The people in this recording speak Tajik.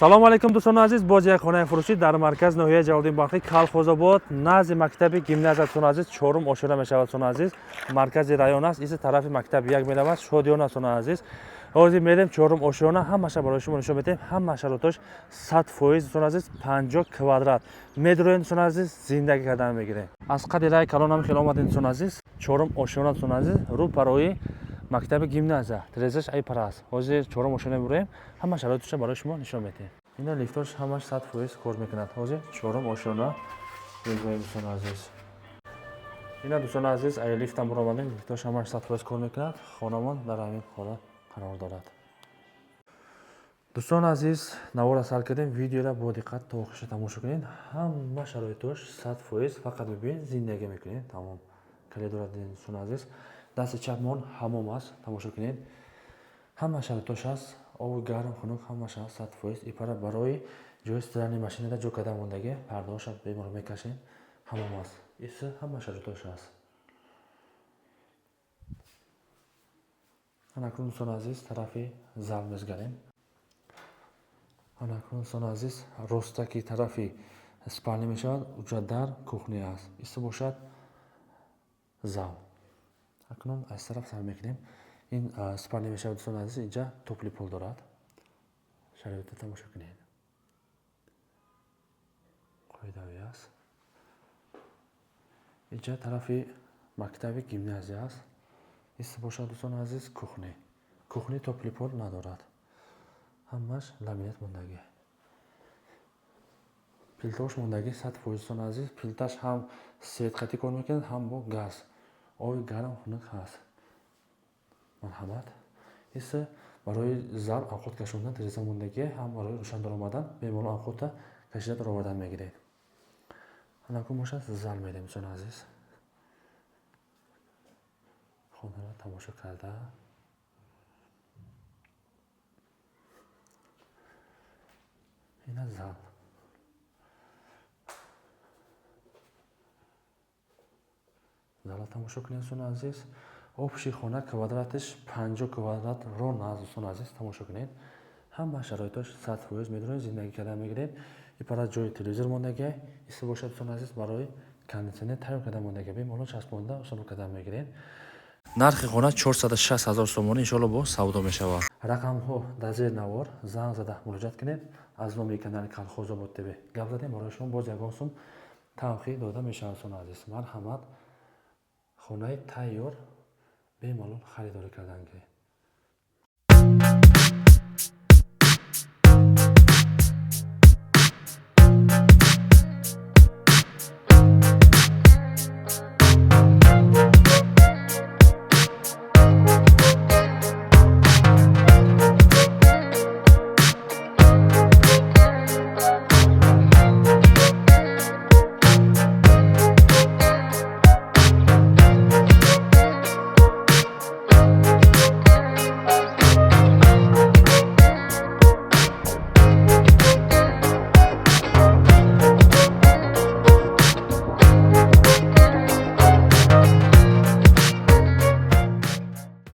салому алайкум дӯстони азиз, боз як хонаи фурӯшӣ дар марказ ноҳияи Ҷалолиддин Бахтӣ Калхозобод назди мактаби гимназияатон азиз чорум ошора мешавад сон азиз. Маркази район аст, изи тарафи мактаби як меравад шодиёна сон азиз. ҳозир мерем чорум ошона, ҳамаша барои шумо нишон медиҳем. Ҳама шароитош 100% сон азиз, 50 квадрат медроен сон азиз, зиндагӣ кардан мегирем. Аз қади рай калонам хел омадин сон азиз. Чорум ошона сон азиз, рӯ парои мактаби гимназия трезаш ай парас. Ҳозир чорум ошона мебурем, ҳама шароитош барои шумо нишон медиҳем. Ина лифтош ҳамаш 100% кор мекунад. Ҳозир чорум ошона мебурем дӯстон азиз. Ина дӯстон азиз, ай лифтам буромадем, лифтош ҳамаш 100% кор мекунад. Хонамон дар ҳамин ҳолат қарор дорад. дӯстон азиз, навора сар кардем, видеоро бо диққат то охиша тамошо кунед. Ҳама шароитош 100% фақат бибинед зиндагӣ мекунед. Тамом. Кале дорад дӯстон азиз. Дасти чапмон ҳамом аст, тамошо кунед. Ҳама шароитош аст. Оби гарм хунук ҳамаш аст 100%. Ипара барои ҷои стирани машинада ҷо кардан мондагӣ, пардоша бемор мекашем. Ҳамом аст. Иса ҳама шароитош аст. Анакун дӯстон азиз, тарафи зал мезгарем. Анакун дӯстон азиз, ростаки тарафи спалня мешавад, уҷа дар кухня аст. Иса бошад зал. Акнун аз тараф сар мекунем. ин спалня мешавад дӯстон азиз, инҷа тупли пол дорад. Шароитро тамошо кунед. Қоидави аст. Инҷа тарафи мактаби гимназия аст. Иса бошад дӯстон азиз кухня. Кухня тупли пол надорад. ҳамаш ламинат мондагӣ. Плитаош мондагӣ 100% дӯстон азиз. Плиташ ҳам светқатӣ кор мекунад, ҳам бо газ. Оби гарм хунук ҳаст. Марҳамат. Иса барои зал овқот кашондан тиреза мондагӣ, ҳам барои рӯшан даромадан меҳмонон овқота кашида даровардан мегиред. Анакун бошад зал мерем дӯстон азиз. Хонаро тамошо карда ина зал. Залро тамошо кунед дӯстон азиз. Обши хона квадратиш 50 квадрат рон аст дӯстон азиз, тамошо кунед. Ҳама шароитош 100% медроен зиндагӣ кардан мегирем. Ипара ҷои телевизор мондагӣ, иса бошад дӯстон азиз барои кондитсионер тайёр кардан мондагӣ. Беморон часпонда установ кардан мегирем. Нархи хона 460 000 сомонӣ иншоалло бо савдо мешавад. Рақамҳо дар зер навор занг зада муроҷиат кунед. Аз номи канали Калхозобод ТВ гап задем, барои шумо боз ягон сум тавхиҳ дода мешавад дӯстон азиз. Марҳамат. Хонаи тайёр бемалол харидорӣ кардан гиред.